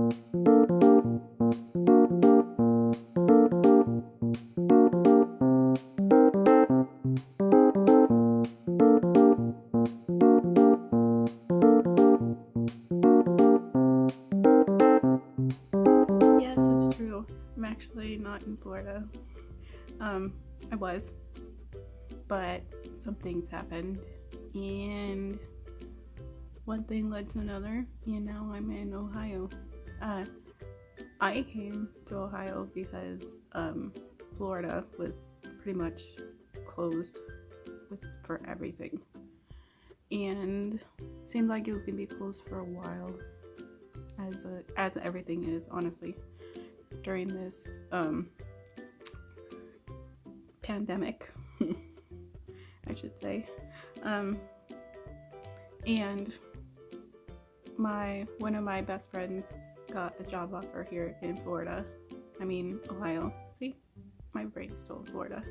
Yes, it's true. I'm actually not in Florida. I was, but some things happened, and one thing led to another, and now I'm in Ohio. I came to Ohio because Florida was pretty much closed for everything, and seemed like it was gonna be closed for a while, as everything is, honestly, during this pandemic, I should say. And one of my best friends got a job offer here in Ohio. See, my brain's still in Florida.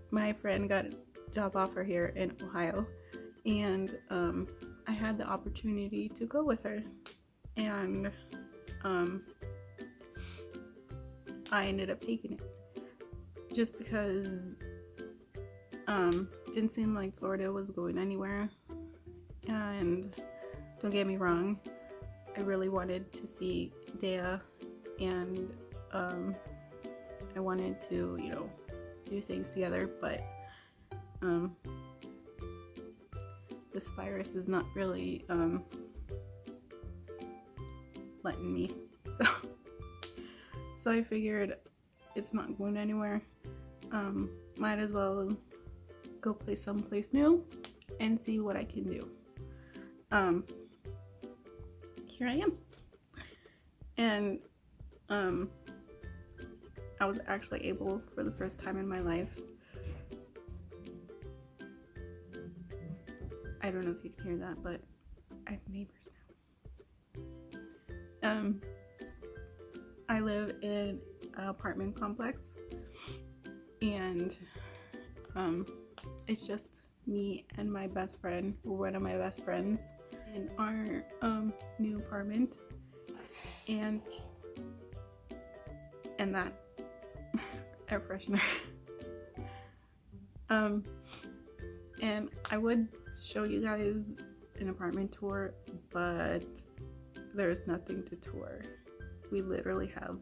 My friend got a job offer here in Ohio, and I had the opportunity to go with her, and I ended up taking it just because it didn't seem like Florida was going anywhere. And don't get me wrong, I really wanted to see Dea, and I wanted to, do things together, but this virus is not really letting me. So I figured it's not going anywhere. Might as well go play someplace new and see what I can do. Here I am. And I was actually able, for the first time in my life, I don't know if you can hear that, but I have neighbors now. I live in an apartment complex, and it's just me and my best friend, or one of my best friends, in our new apartment, and that air freshener. And I would show you guys an apartment tour, but there's nothing to tour. We literally have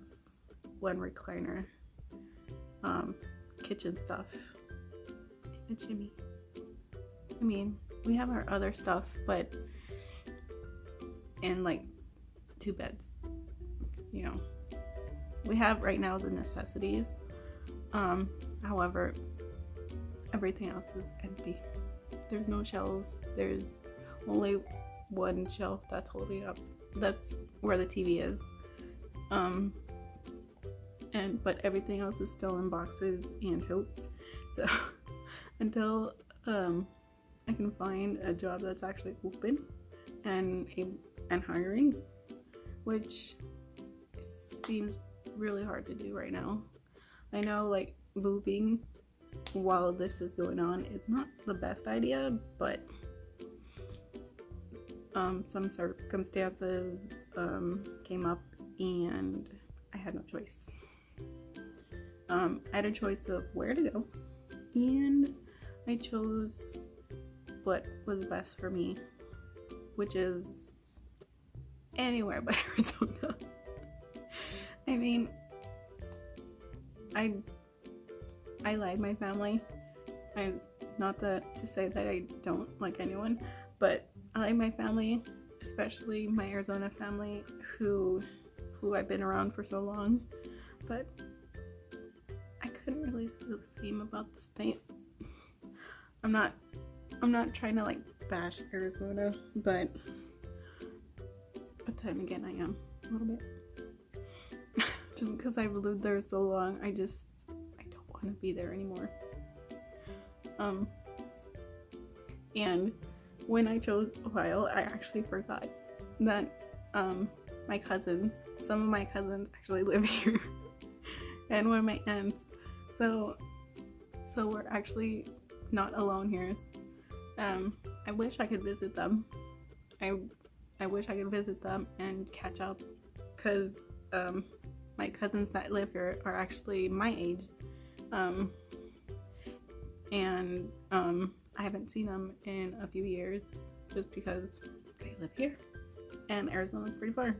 one recliner, kitchen stuff, and a chimney. I mean, we have our other stuff, and like 2 beds. We have right now the necessities. However, everything else is empty. There's no shelves. There's only one shelf that's holding up. That's where the TV is. But everything else is still in boxes and totes. So until I can find a job that's actually open and hiring, which seems really hard to do right now. I know, like, moving while this is going on is not the best idea, but some circumstances came up and I had no choice. I had a choice of where to go, and I chose what was best for me, which is anywhere but Arizona. I mean, I like my family. Not to say that I don't like anyone, but I like my family, especially my Arizona family, who I've been around for so long. But I couldn't really say the same about the state. I'm not trying to like bash Arizona, but then again I am a little bit. Just because I've lived there so long, I don't want to be there anymore. And when I chose Ohio, I actually forgot that some of my cousins actually live here, and one of my aunts. So we're actually not alone here. I wish I could visit them. I wish I could visit them and catch up, because my cousins that live here are actually my age, and I haven't seen them in a few years just because they live here and Arizona's pretty far.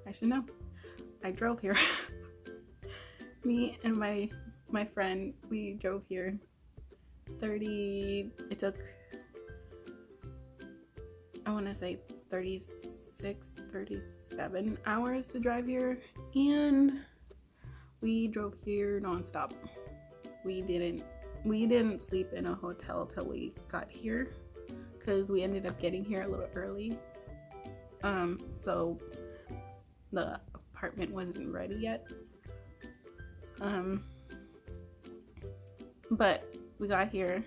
I should know. I drove here. Me and my friend, we drove here. It took, I want to say 36, 37 hours to drive here, and we drove here nonstop. We didn't sleep in a hotel till we got here, because we ended up getting here a little early. So the apartment wasn't ready yet. But we got here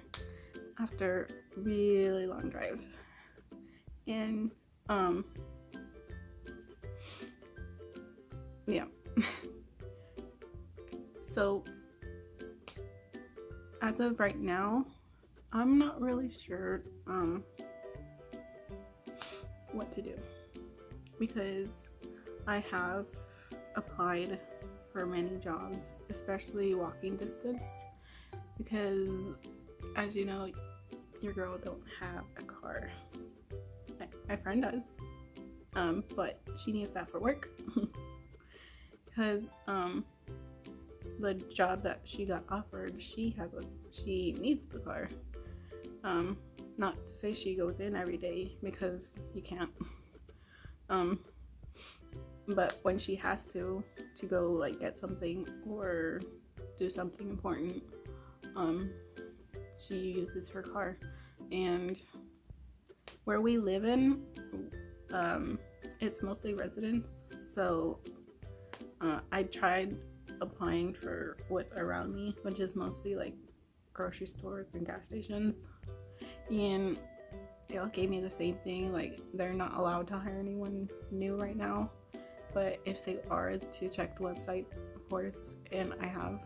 after a really long drive. And yeah. So as of right now, I'm not really sure what to do, because I have applied for many jobs, especially walking distance, because as you know, your girl don't have a car. My friend does, but she needs that for work. Because the job that she got offered, she needs the car. Not to say she goes in every day, because you can't. But when she has to go like get something or do something important, she uses her car. And where we live in, it's mostly residents, so I tried applying for what's around me, which is mostly like grocery stores and gas stations, and they all gave me the same thing, like they're not allowed to hire anyone new right now, but if they are, to check the website, of course. And I have.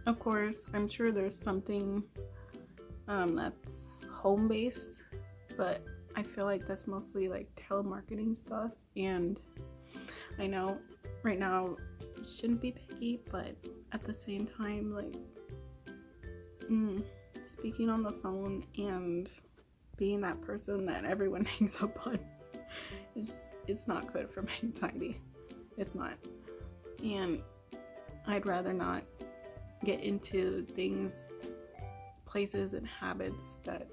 Of course, I'm sure there's something that's home-based, but I feel like that's mostly like telemarketing stuff, and I know right now you shouldn't be picky, but at the same time, like speaking on the phone and being that person that everyone hangs up on, it's not good for my anxiety. It's not. And I'd rather not get into things, places, and habits that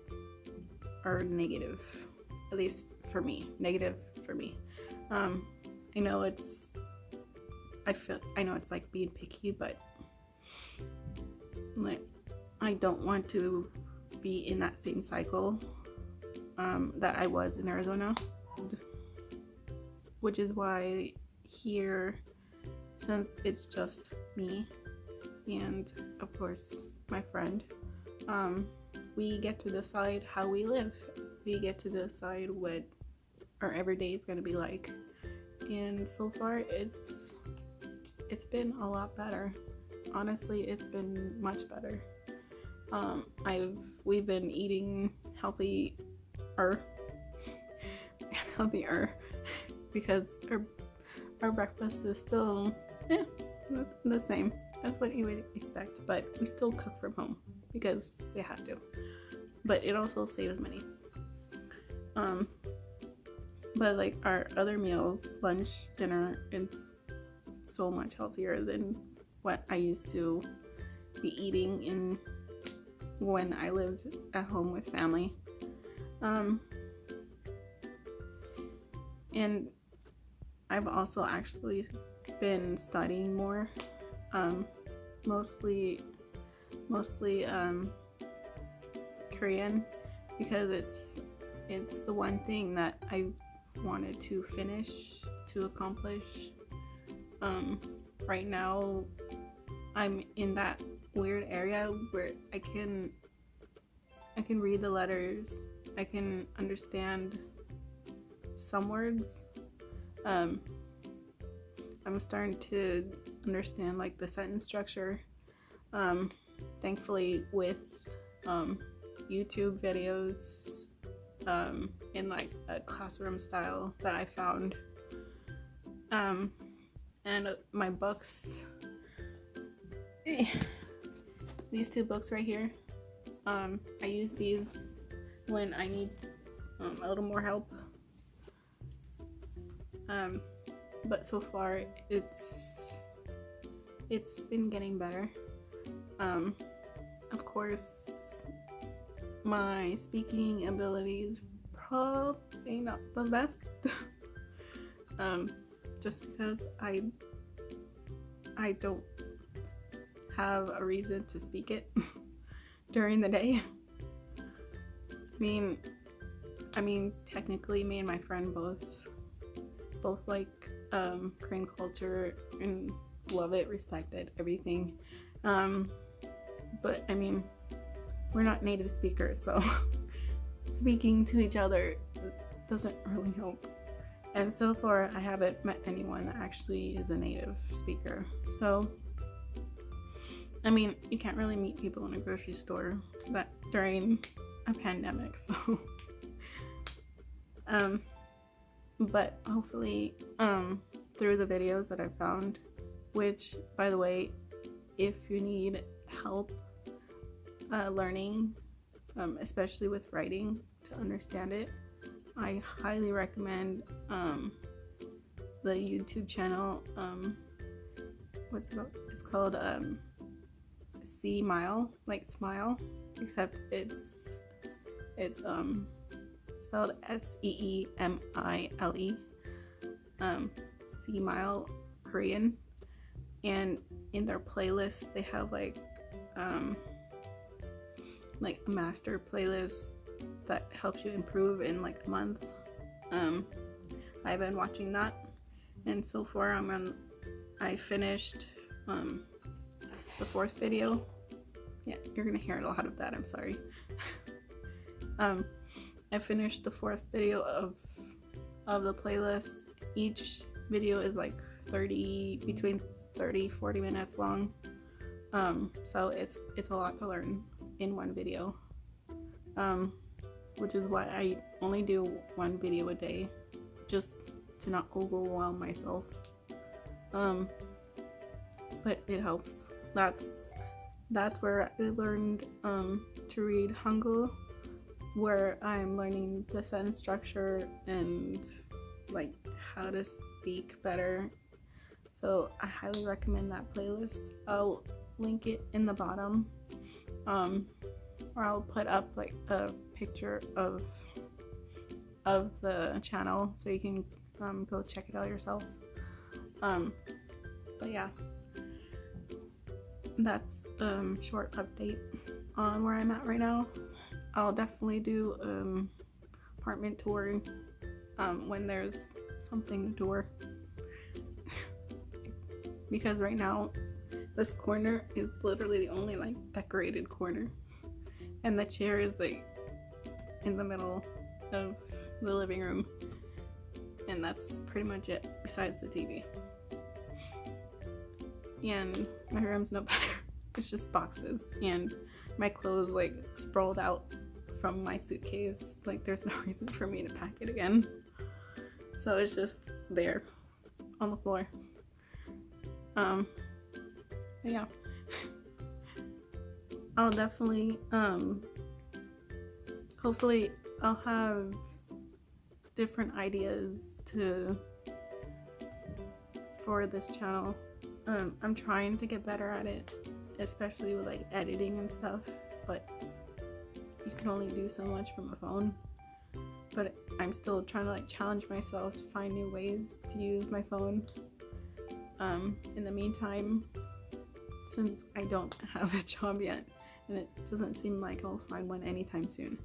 are negative, at least for me. Negative for me. I know it's like being picky, but like I don't want to be in that same cycle that I was in Arizona, which is why here, since it's just me and of course my friend, we get to decide how we live. We get to decide what our everyday is going to be like, and so far it's been a lot better. Honestly, it's been much better. We've been eating healthier because our breakfast is still the same as what you would expect, but we still cook from home because we have to. But it also saves money. But like our other meals, lunch, dinner, it's so much healthier than what I used to be eating when I lived at home with family. And I've also actually been studying more, mostly Korean, because it's the one thing that I wanted to finish, to accomplish. Right now I'm in that weird area where I can read the letters, I can understand some words. I'm starting to understand like the sentence structure. Thankfully with YouTube videos in like a classroom style that I found. And my books, these two books right here, I use these when I need a little more help. But so far it's been getting better. Of course, my speaking abilities probably not the best. Just because I don't have a reason to speak it during the day. I mean, technically, me and my friend both like Korean culture and love it, respect it, everything. But I mean, we're not native speakers, so speaking to each other doesn't really help. And so far, I haven't met anyone that actually is a native speaker. So, I mean, you can't really meet people in a grocery store, but during a pandemic, so. But hopefully, through the videos that I found, which, by the way, if you need help learning, especially with writing, to understand it, I highly recommend the YouTube channel. What's it called? It's called Seemile, like smile, except it's spelled Seemile. Seemile Korean. And in their playlist they have like a master playlist that helps you improve in like a month. I've been watching that, and so far I finished the 4th video. Yeah, you're gonna hear a lot of that, I'm sorry. I finished the 4th video of the playlist. Each video is like between 30-40 minutes long. So it's a lot to learn in one video. Which is why I only do one video a day, just to not overwhelm myself. But it helps. That's where I learned to read Hangul, where I'm learning the sentence structure and like how to speak better. So I highly recommend that playlist. I'll link it in the bottom, or I'll put up like a picture of the channel so you can go check it out yourself. But yeah, that's short update on where I'm at right now. I'll definitely do apartment tour when there's something to tour. Because right now this corner is literally the only like decorated corner, and the chair is like in the middle of the living room, and that's pretty much it besides the TV. And my room's no better. It's just boxes and my clothes like sprawled out from my suitcase. Like there's no reason for me to pack it again, so it's just there on the floor. But yeah, I'll definitely hopefully I'll have different ideas for this channel. I'm trying to get better at it, especially with like editing and stuff, but you can only do so much from a phone. But I'm still trying to like challenge myself to find new ways to use my phone. In the meantime, since I don't have a job yet, and it doesn't seem like I'll find one anytime soon.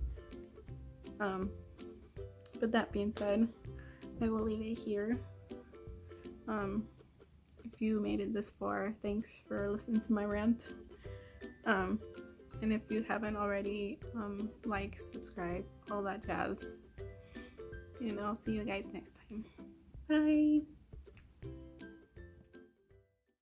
But that being said, I will leave it here. If you made it this far, thanks for listening to my rant. And if you haven't already, like, subscribe, all that jazz. And I'll see you guys next time. Bye!